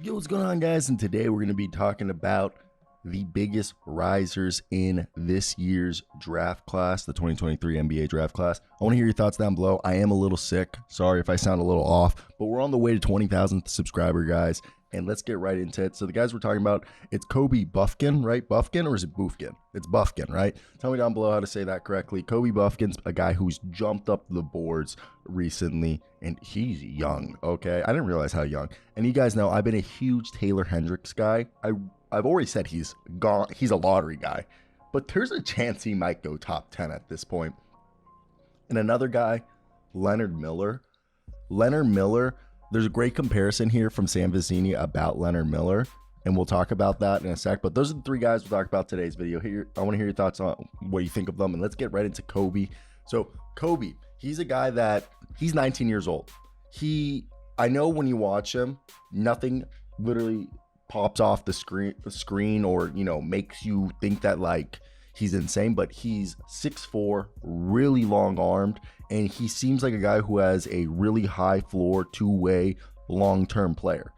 Yo, what's going on, guys? And today we're going to be talking about the biggest risers in this year's draft class, the 2023 NBA draft class. I want to hear your thoughts down below. I am a little sick. Sorry if I sound a little off, but we're on the way to 20,000 subscriber, guys. And let's get right into it. So the guys we're talking about, it's Kobe Bufkin, right? Bufkin, or is it Bufkin? It's Bufkin, right? Tell me down below how to say that correctly. Kobe Bufkin's a guy who's jumped up the boards recently, and he's young, okay? I didn't realize how young. And you guys know I've been a huge Taylor Hendricks guy. I've already said he's a lottery guy, but there's a chance he might go top 10 at this point. And another guy, Leonard Miller. Leonard Miller, there's a great comparison here from Sam Vecenie about Leonard Miller, and we'll talk about that in a sec. But those are the three guys we'll talk about today's video. Here, I want to hear your thoughts on what you think of them, and let's get right into Kobe. So Kobe, he's a guy that he's 19 years old. I know when you watch him, nothing literally pops off the screen or, makes you think that like he's insane, but he's 6'4", really long armed, and he seems like a guy who has a really high floor, two-way, long-term player.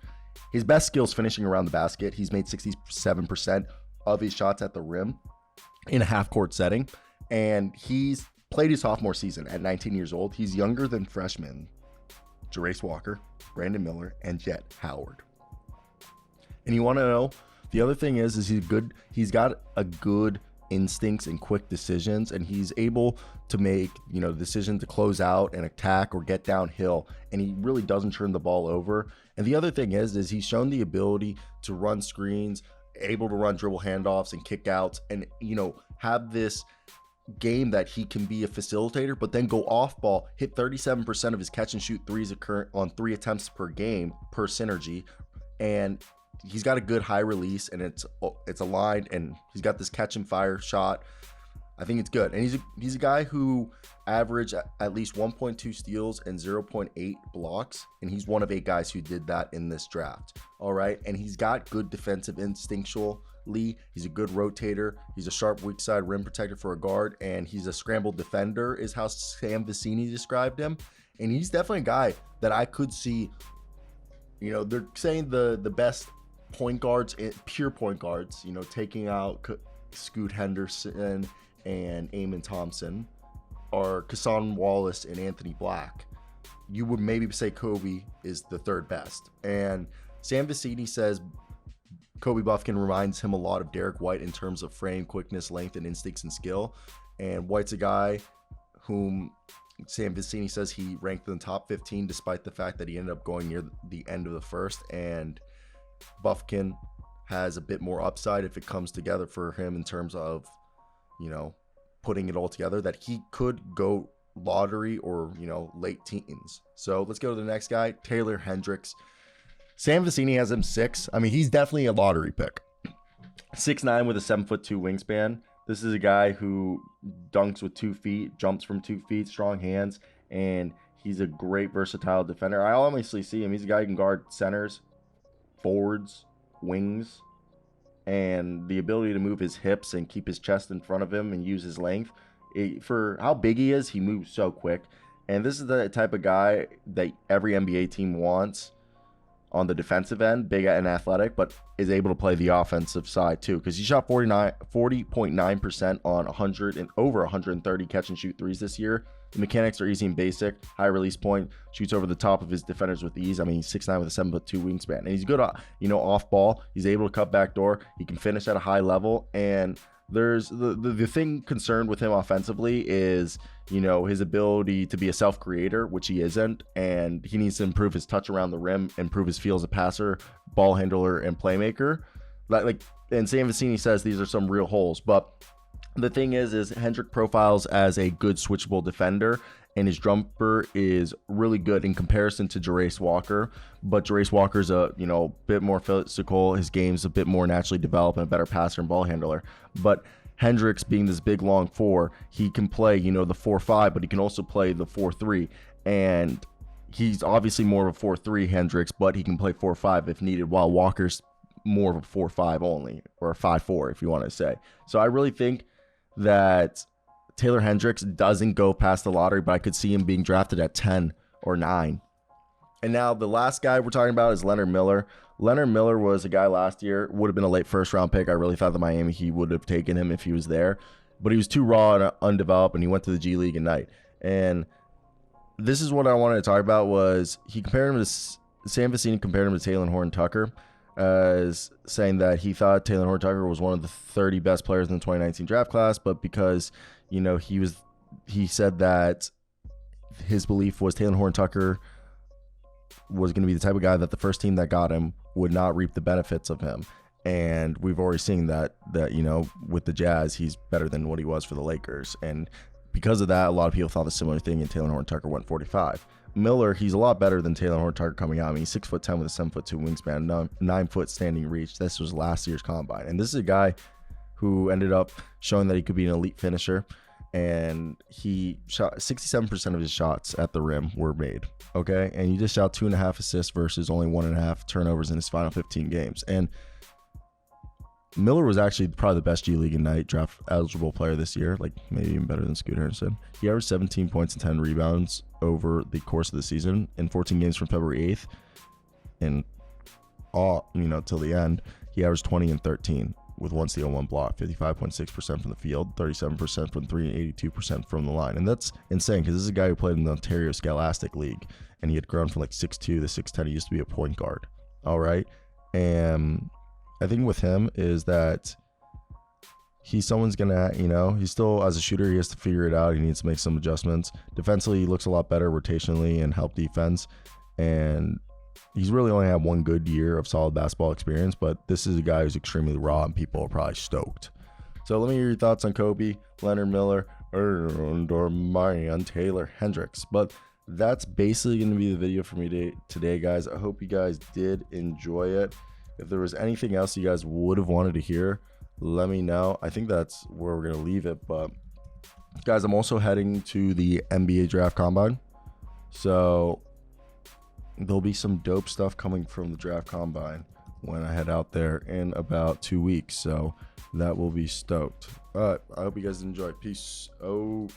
His best skill is finishing around the basket. He's made 67% of his shots at the rim in a half-court setting, and he's played his sophomore season at 19 years old. He's younger than freshmen Jarace Walker, Brandon Miller, and Jet Howard. And you want to know, the other thing is he's got a good instincts and quick decisions, and he's able to make decisions to close out and attack or get downhill, and he really doesn't turn the ball over. And the other thing is he's shown the ability to run screens, able to run dribble handoffs and kick outs, and have this game that he can be a facilitator, but then go off ball, hit 37% of his catch and shoot threes on 3 attempts per game per synergy, and he's got a good high release, and it's aligned, and he's got this catch and fire shot. I think it's good. And he's a guy who averaged at least 1.2 steals and 0.8 blocks, and he's one of 8 guys who did that in this draft. All right, and he's got good defensive instinctually. He's a good rotator. He's a sharp weak side rim protector for a guard, and he's a scrambled defender is how Sam Vecenie described him. And he's definitely a guy that I could see. They're saying the best point guards, pure point guards, taking out Scoot Henderson and Amon Thompson, are Cason Wallace and Anthony Black. You would maybe say Kobe is the third best. And Sam Vecenie says Kobe Bufkin reminds him a lot of Derek White in terms of frame, quickness, length, and instincts and skill. And White's a guy whom Sam Vecenie says he ranked in the top 15 despite the fact that he ended up going near the end of the first. And Bufkin has a bit more upside if it comes together for him in terms of, putting it all together, that he could go lottery or, late teens. So let's go to the next guy, Taylor Hendricks. Sam Vecenie has him 6. I mean, he's definitely a lottery pick. 6'9" with a 7'2" wingspan. This is a guy who dunks with 2 feet, jumps from 2 feet, strong hands, and he's a great versatile defender. I obviously see him. He's a guy who can guard centers, forwards, wings, and the ability to move his hips and keep his chest in front of him and use his length. For how big he is, he moves so quick. And this is the type of guy that every NBA team wants on the defensive end, big and athletic, but is able to play the offensive side too, because he shot 40.9% on over 130 catch and shoot threes this year. The mechanics are easy and basic. High release point, shoots over the top of his defenders with ease. I mean, he's 6'9" with a 7'2" wingspan, and he's good, off ball. He's able to cut back door. He can finish at a high level, and there's the thing concerned with him offensively is, his ability to be a self-creator, which he isn't, and he needs to improve his touch around the rim, improve his feel as a passer, ball handler, and playmaker. And Sam Vecenie says these are some real holes, but the thing is Hendrick profiles as a good switchable defender, and his jumper is really good in comparison to Jarace Walker. But Jarace Walker's a bit more physical. His game's a bit more naturally developed and a better passer and ball handler. But Hendricks, being this big long 4, he can play the 4-5, but he can also play the 4-3. And he's obviously more of a 4-3 Hendricks, but he can play 4-5 if needed, while Walker's more of a 4-5 only, or a 5-4 if you want to say. So I really think that Taylor Hendricks doesn't go past the lottery, but I could see him being drafted at 10 or 9. And now the last guy we're talking about is Leonard Miller. Leonard Miller was a guy last year, would have been a late first round pick. I really thought that Miami, he would have taken him if he was there, but he was too raw and undeveloped, and he went to the G League Ignite. And this is what I wanted to talk about was he compared him to Sam Vecini compared him to Talen Horton-Tucker, as saying that he thought Talen Horton-Tucker was one of the 30 best players in the 2019 draft class, but because, you know, he said that his belief was Talen Horton-Tucker was going to be the type of guy that the first team that got him would not reap the benefits of him. And we've already seen that, you know, with the Jazz, he's better than what he was for the Lakers. And because of that, a lot of people thought the similar thing, and Talen Horton-Tucker went 45. Miller, he's a lot better than Talen Horton-Tucker coming out. I mean, he's 6'10" with a 7'2" wingspan, 9-foot standing reach. This was last year's combine. And this is a guy who ended up showing that he could be an elite finisher. And he shot 67% of his shots at the rim were made. Okay. And he just shot 2.5 assists versus only 1.5 turnovers in his final 15 games. And Miller was actually probably the best G League Ignite draft eligible player this year, like maybe even better than Scoot Henderson. He averaged 17 points and 10 rebounds over the course of the season in 14 games from February 8th. And all, you know, till the end, he averaged 20 and 13 with 1 steal, 1 block, 55.6% from the field, 37% from 3, and 82% from the line. And that's insane because this is a guy who played in the Ontario Scholastic League, and he had grown from like 6'2 to 6'10. He used to be a point guard. All right. And I think with him is that someone's going to, you know, he's still, as a shooter, he has to figure it out. He needs to make some adjustments. Defensively, he looks a lot better rotationally and help defense. And he's really only had one good year of solid basketball experience, but this is a guy who's extremely raw, and people are probably stoked. So let me hear your thoughts on Kobe, Leonard Miller, and Marion Taylor Hendricks. But that's basically going to be the video for me today, guys. I hope you guys did enjoy it. If there was anything else you guys would have wanted to hear, let me know. I think that's where we're going to leave it. But guys, I'm also heading to the NBA Draft Combine. So there'll be some dope stuff coming from the Draft Combine when I head out there in about 2 weeks. So that will be stoked. All right. I hope you guys enjoy. Peace out.